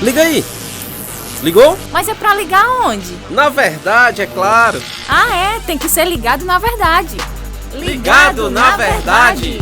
Liga aí! Ligou? Mas é pra ligar onde? Na verdade, é claro! Ah, é? Tem que ser ligado na verdade! Ligado na verdade!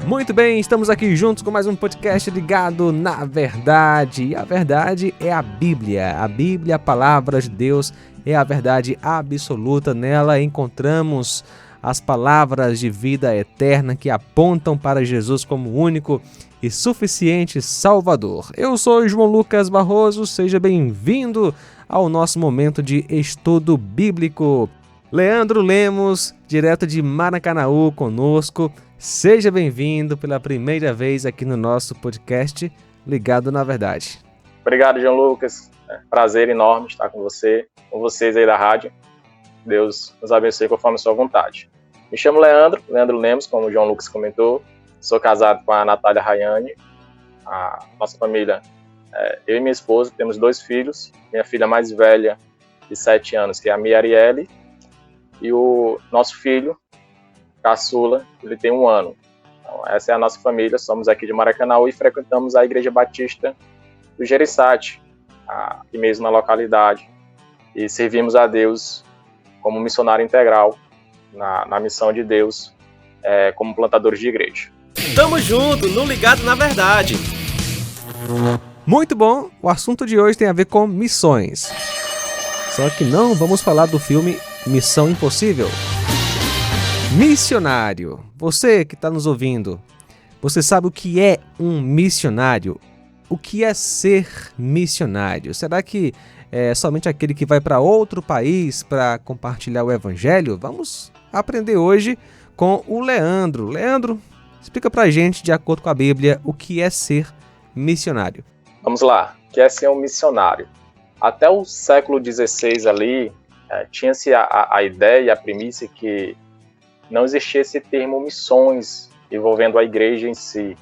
Muito bem, estamos aqui juntos com mais um podcast Ligado na Verdade. E a verdade é a Bíblia. A Bíblia, a palavra de Deus, é a verdade absoluta. Nela encontramos as palavras de vida eterna que apontam para Jesus como único e suficiente Salvador. Eu sou João Lucas Barroso, seja bem-vindo ao nosso momento de estudo bíblico. Leandro Lemos, direto de Maracanaú, conosco. Seja bem-vindo pela primeira vez aqui no nosso podcast Ligado na Verdade. Obrigado, João Lucas. Prazer enorme estar com vocês aí da rádio. Deus nos abençoe conforme a sua vontade. Me chamo Leandro Lemos, como o João Lucas comentou. Sou casado com a Natália Rayane. A nossa família, eu e minha esposa, temos 2 filhos. Minha filha mais velha, de 7 anos, que é a Mia Arielle. E o nosso filho, caçula, ele tem 1 ano. Então, essa é a nossa família, somos aqui de Maracanaú e frequentamos a Igreja Batista do Jereissati, aqui mesmo na localidade. E servimos a Deus como missionário integral na missão de Deus, como plantadores de igreja. Tamo junto, no Ligado na Verdade! Muito bom, o assunto de hoje tem a ver com missões. Só que não vamos falar do filme Missão Impossível. Missionário. Você que está nos ouvindo, você sabe o que é um missionário? O que é ser missionário? Será que é somente aquele que vai para outro país para compartilhar o evangelho? Vamos aprender hoje com o Leandro. Leandro, explica pra gente, de acordo com a Bíblia, o que é ser missionário. Vamos lá, o que é ser um missionário? Até o século XVI ali, tinha-se a ideia e a premissa que não existia esse termo missões envolvendo a igreja em si,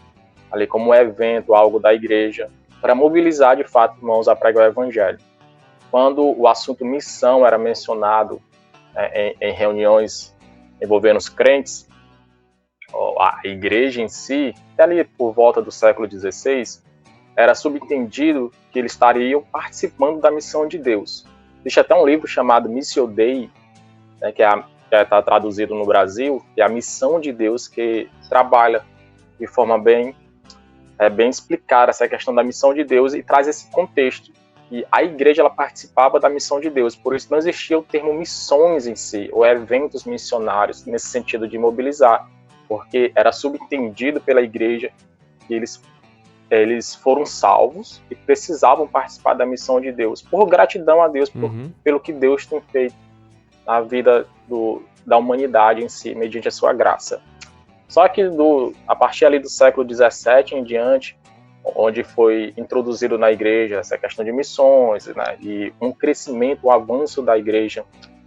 ali como um evento, algo da igreja, para mobilizar de fato irmãos a pregar o evangelho. Quando o assunto missão era mencionado em reuniões envolvendo os crentes, a igreja em si, até ali por volta do século XVI, era subentendido que eles estariam participando da missão de Deus. Existe até um livro chamado Missio Dei, que está traduzido no Brasil, que é a missão de Deus, que trabalha de forma bem explicada essa questão da missão de Deus e traz esse contexto. E a igreja ela participava da missão de Deus, por isso não existia o termo missões em si, ou eventos missionários, nesse sentido de mobilizar, porque era subentendido pela igreja que eles foram salvos e precisavam participar da missão de Deus, por gratidão a Deus, pelo que Deus tem feito na vida da humanidade em si, mediante a sua graça. Só que a partir ali do século XVII em diante, onde foi introduzido na igreja essa questão de missões, né, e um crescimento, o avanço da igreja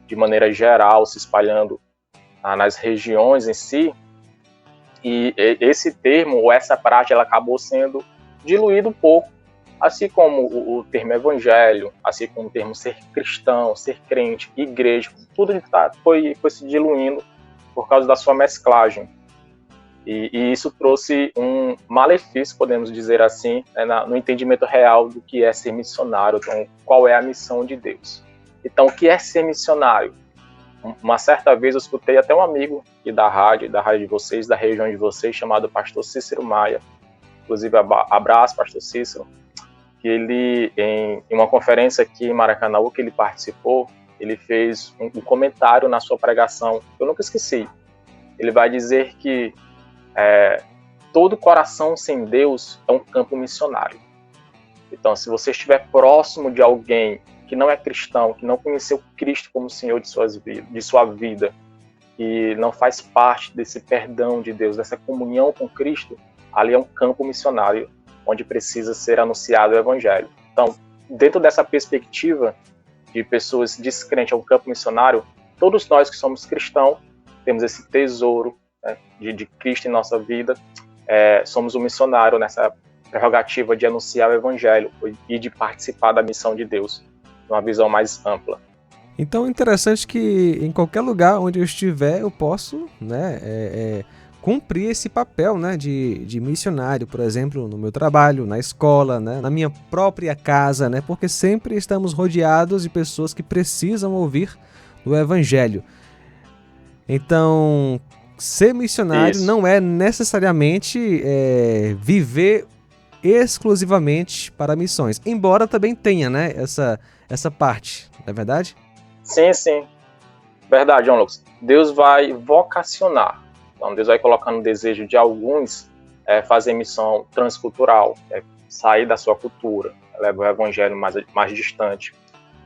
de maneira geral, se espalhando nas regiões em si, e esse termo, ou essa prática, ela acabou sendo diluído um pouco, assim como o termo evangelho, assim como o termo ser cristão, ser crente, igreja, tudo foi se diluindo por causa da sua mesclagem. E isso trouxe um malefício, podemos dizer assim, no entendimento real do que é ser missionário, então, qual é a missão de Deus. Então, o que é ser missionário? Uma certa vez eu escutei até um amigo aqui da rádio de vocês, da região de vocês, chamado Pastor Cícero Maia. Inclusive, abraço, Pastor Cícero. Que ele, em uma conferência aqui em Maracanaú, que ele participou, ele fez um comentário na sua pregação, eu nunca esqueci. Ele vai dizer que todo coração sem Deus é um campo missionário. Então, se você estiver próximo de alguém que não é cristão, que não conheceu Cristo como Senhor de sua vida, que não faz parte desse perdão de Deus, dessa comunhão com Cristo, ali é um campo missionário, onde precisa ser anunciado o Evangelho. Então, dentro dessa perspectiva de pessoas descrentes ao campo missionário, todos nós que somos cristãos, temos esse tesouro, né, de Cristo em nossa vida, somos um missionário nessa prerrogativa de anunciar o Evangelho e de participar da missão de Deus, numa visão mais ampla. Então é interessante que em qualquer lugar onde eu estiver eu posso, né, cumprir esse papel, né, de missionário, por exemplo, no meu trabalho, na escola, né, na minha própria casa, né, porque sempre estamos rodeados de pessoas que precisam ouvir o Evangelho. Então, ser missionário não é necessariamente viver exclusivamente para missões, embora também tenha, né, essa parte, não é verdade? Sim, sim. Verdade, João Lucas. Deus vai vocacionar. Então, Deus vai colocando o desejo de alguns fazer missão transcultural, sair da sua cultura, levar o evangelho mais distante.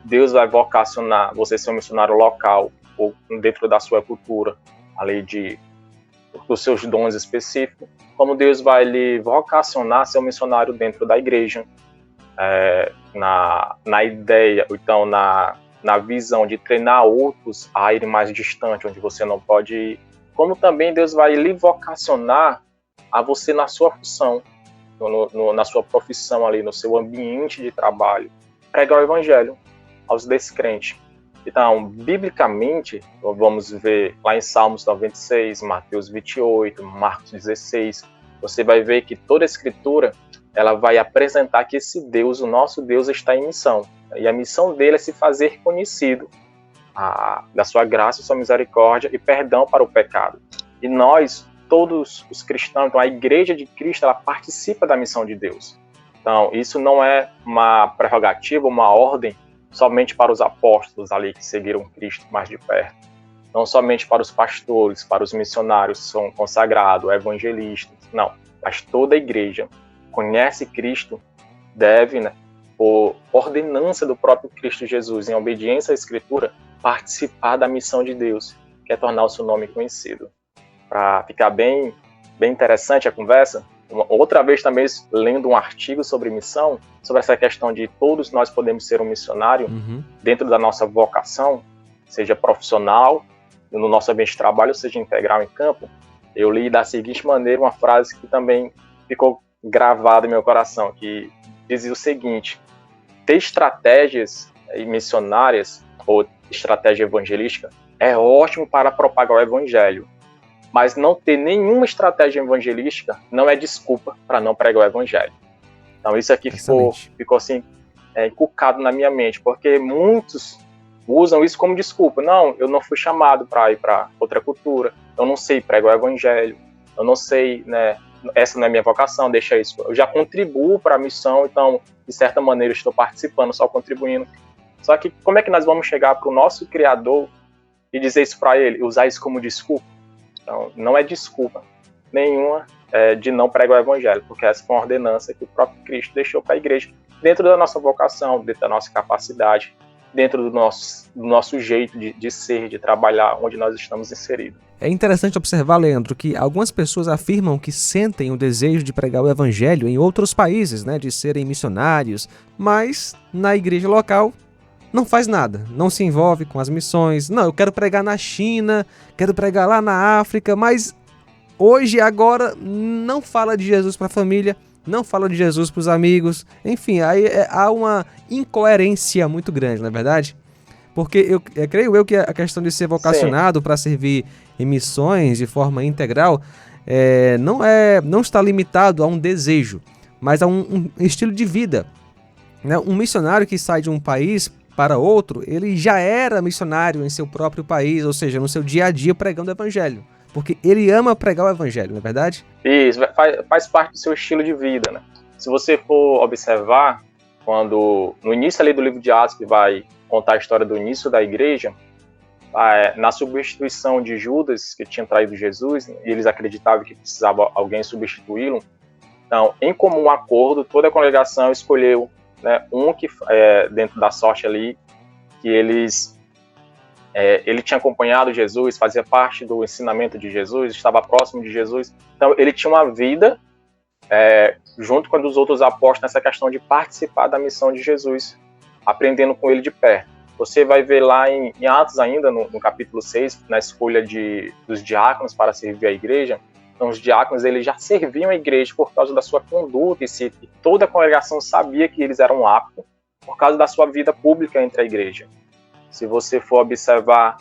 Deus vai vocacionar você ser um missionário local, ou dentro da sua cultura, além dos seus dons específicos. Como Deus vai lhe vocacionar ser um missionário dentro da igreja, na ideia, ou então na visão de treinar outros a irem mais distante, onde você não pode ir. Como também Deus vai lhe vocacionar a você na sua função, na sua profissão ali, no seu ambiente de trabalho, pregar o evangelho aos descrentes. Então, biblicamente, vamos ver lá em Salmos 96, Mateus 28, Marcos 16, você vai ver que toda a escritura ela vai apresentar que esse Deus, o nosso Deus, está em missão. E a missão dele é se fazer conhecido da sua graça, sua misericórdia e perdão para o pecado. E nós, todos os cristãos, então a igreja de Cristo, ela participa da missão de Deus. Então, isso não é uma prerrogativa, uma ordem somente para os apóstolos ali que seguiram Cristo mais de perto. Não somente para os pastores, para os missionários que são consagrados, evangelistas. Não, mas toda a igreja conhece Cristo, deve, né, por ordenança do próprio Cristo Jesus, em obediência à Escritura, participar da missão de Deus, que é tornar o seu nome conhecido. Para ficar bem interessante a conversa, outra vez também lendo um artigo sobre missão, sobre essa questão de todos nós podemos ser um missionário dentro da nossa vocação, seja profissional, no nosso ambiente de trabalho, seja integral em campo. Eu li da seguinte maneira uma frase que também ficou gravada em meu coração, que dizia o seguinte: ter estratégias missionárias ou estratégia evangelística é ótimo para propagar o evangelho, mas não ter nenhuma estratégia evangelística não é desculpa para não pregar o evangelho. Então isso aqui ficou assim, inculcado na minha mente, porque muitos usam isso como desculpa. Não, eu não fui chamado para ir para outra cultura, eu não sei pregar o evangelho, eu não sei, né, essa não é minha vocação, deixa isso. Eu já contribuo para a missão, então, de certa maneira, eu estou participando, só contribuindo. Só que como é que nós vamos chegar para o nosso Criador e dizer isso para ele, usar isso como desculpa? Então, não é desculpa nenhuma de não pregar o evangelho, porque essa foi uma ordenança que o próprio Cristo deixou para a igreja, dentro da nossa vocação, dentro da nossa capacidade, dentro do nosso jeito de ser, de trabalhar, onde nós estamos inseridos. É interessante observar, Leandro, que algumas pessoas afirmam que sentem o desejo de pregar o evangelho em outros países, né, de serem missionários, mas na igreja local não faz nada, não se envolve com as missões. Não, eu quero pregar na China, quero pregar lá na África, mas hoje, agora, não fala de Jesus para a família, não fala de Jesus para os amigos. Enfim, aí há uma incoerência muito grande, não é verdade? Porque eu creio eu que a questão de ser vocacionado para servir em missões de forma integral não está limitado a um desejo, mas a um estilo de vida, né? Um missionário que sai de um país para outro, ele já era missionário em seu próprio país, ou seja, no seu dia a dia pregando o evangelho, porque ele ama pregar o evangelho, não é verdade? Isso, faz parte do seu estilo de vida, né? Se você for observar, quando no início ali do livro de Atos, que vai contar a história do início da igreja, na substituição de Judas, que tinha traído Jesus, e eles acreditavam que precisava alguém substituí-lo. Então, em comum acordo, toda a congregação escolheu, né, um que, dentro da sorte ali, que ele tinha acompanhado Jesus, fazia parte do ensinamento de Jesus, estava próximo de Jesus. Então, ele tinha uma vida, junto com os outros apóstolos, nessa questão de participar da missão de Jesus, aprendendo com ele de perto. Você vai ver lá em Atos ainda, no capítulo 6, na escolha dos diáconos para servir a igreja. Então, os diáconos, eles já serviam a igreja por causa da sua conduta, e toda a congregação sabia que eles eram aptos por causa da sua vida pública entre a igreja. Se você for observar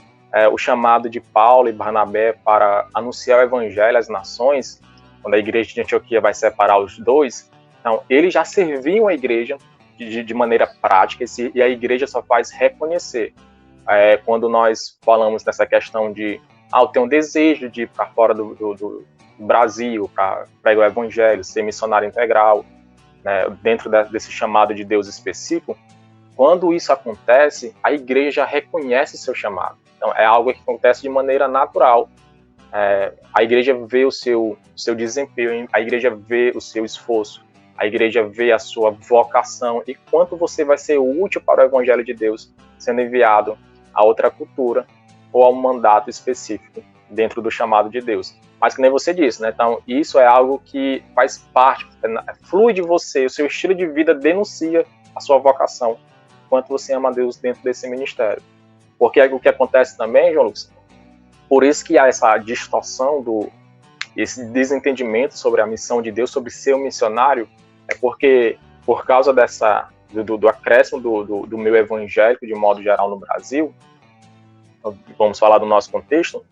o chamado de Paulo e Barnabé para anunciar o evangelho às nações, quando a igreja de Antioquia vai separar os dois, então eles já serviam a igreja de maneira prática, e a igreja só faz reconhecer. Quando nós falamos nessa questão de eu tenho um desejo de ir para fora do Brasil, para pregar o evangelho, ser missionário integral, né, dentro desse chamado de Deus específico, quando isso acontece, a igreja reconhece seu chamado. Então, é algo que acontece de maneira natural. A igreja vê o seu desempenho, a igreja vê o seu esforço, a igreja vê a sua vocação e quanto você vai ser útil para o evangelho de Deus, sendo enviado a outra cultura ou a um mandato específico dentro do chamado de Deus. Mas que nem você disse, né? Então, isso é algo que faz parte, flui de você, o seu estilo de vida denuncia a sua vocação, quanto você ama a Deus dentro desse ministério. Porque o que acontece também, João Lucas, por isso que há essa distorção, esse desentendimento sobre a missão de Deus, sobre ser um missionário, é porque, por causa do acréscimo do meio evangélico, de modo geral, no Brasil, vamos falar do nosso contexto,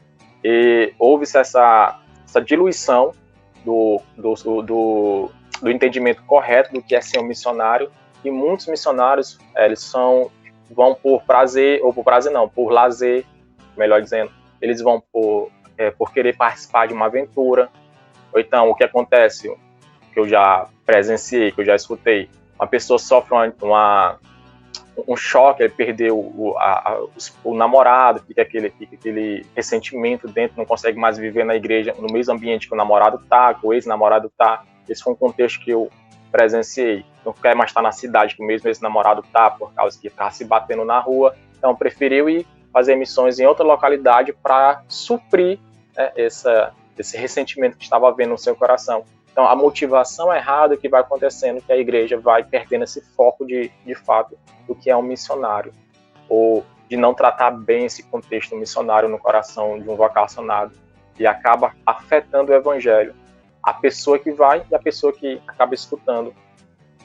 e houve-se essa diluição do entendimento correto do que é ser um missionário, e muitos missionários eles vão por prazer, ou por prazer não, por lazer, melhor dizendo, eles vão por querer participar de uma aventura, ou então o que acontece, que eu já presenciei, que eu já escutei, uma pessoa sofre um choque, ele perdeu o namorado, fica aquele ressentimento dentro, não consegue mais viver na igreja, no mesmo ambiente que o namorado está, que o ex-namorado está. Esse foi um contexto que eu presenciei. Não quer mais estar na cidade que o mesmo ex-namorado está, por causa que está se batendo na rua. Então, preferiu ir fazer missões em outra localidade para suprir esse ressentimento que estava havendo no seu coração. Então, a motivação errada que vai acontecendo, que a igreja vai perdendo esse foco de fato do que é um missionário, ou de não tratar bem esse contexto missionário no coração de um vocacionado, e acaba afetando o evangelho. A pessoa que vai e a pessoa que acaba escutando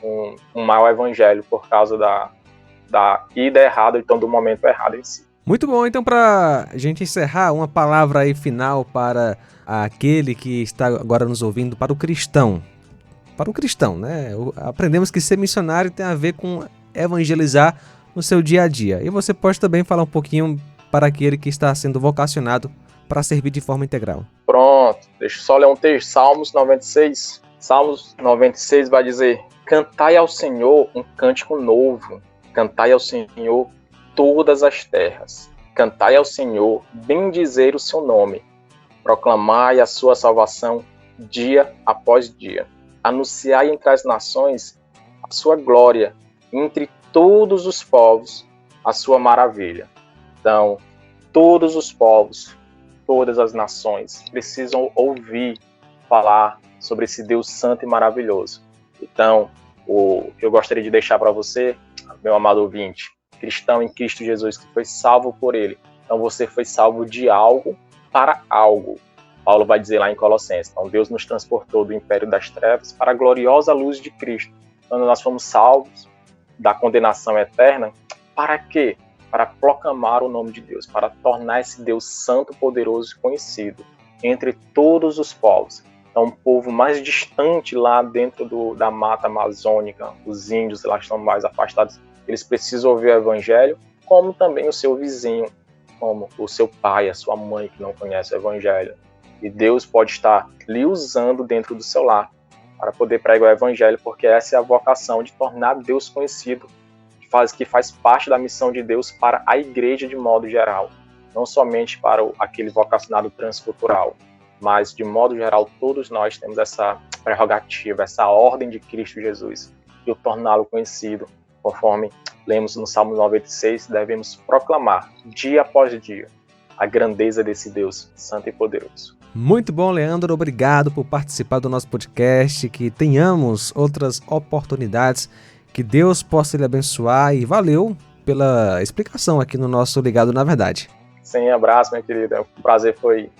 um mau evangelho por causa da ida errada, então do momento errado em si. Muito bom, então para a gente encerrar, uma palavra aí final para aquele que está agora nos ouvindo, para o cristão. Para o cristão, né? Aprendemos que ser missionário tem a ver com evangelizar no seu dia a dia. E você pode também falar um pouquinho para aquele que está sendo vocacionado para servir de forma integral. Pronto, deixa eu só ler um texto, Salmos 96. Salmos 96 vai dizer: cantai ao Senhor um cântico novo, cantai ao Senhor todas as terras, cantai ao Senhor, bendizei o seu nome, proclamai a sua salvação dia após dia, anunciai entre as nações a sua glória, entre todos os povos a sua maravilha. Então, todos os povos, todas as nações precisam ouvir falar sobre esse Deus santo e maravilhoso. Então, o que eu gostaria de deixar para você, meu amado ouvinte, cristão em Cristo Jesus, que foi salvo por Ele. Então você foi salvo de algo para algo. Paulo vai dizer lá em Colossenses. Então Deus nos transportou do império das trevas para a gloriosa luz de Cristo. Quando nós fomos salvos da condenação eterna, para quê? Para proclamar o nome de Deus, para tornar esse Deus santo, poderoso e conhecido entre todos os povos. Então um povo mais distante lá dentro da mata amazônica, os índios lá estão mais afastados, eles precisam ouvir o evangelho, como também o seu vizinho, como o seu pai, a sua mãe que não conhece o evangelho. E Deus pode estar lhe usando dentro do seu lar para poder pregar o evangelho, porque essa é a vocação de tornar Deus conhecido, que faz parte da missão de Deus para a igreja de modo geral, não somente para aquele vocacionado transcultural, mas de modo geral todos nós temos essa prerrogativa, essa ordem de Cristo Jesus, de o torná-lo conhecido. Conforme lemos no Salmo 96, devemos proclamar, dia após dia, a grandeza desse Deus santo e poderoso. Muito bom, Leandro. Obrigado por participar do nosso podcast. Que tenhamos outras oportunidades. Que Deus possa lhe abençoar. E valeu pela explicação aqui no nosso Ligado na Verdade. Sem abraço, minha querida. O prazer foi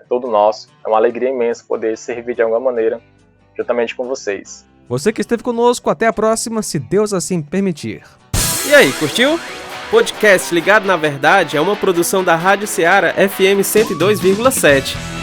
todo nosso. É uma alegria imensa poder servir de alguma maneira, juntamente com vocês. Você que esteve conosco, até a próxima, se Deus assim permitir. E aí, curtiu? Podcast Ligado na Verdade é uma produção da Rádio Ceará FM 102,7.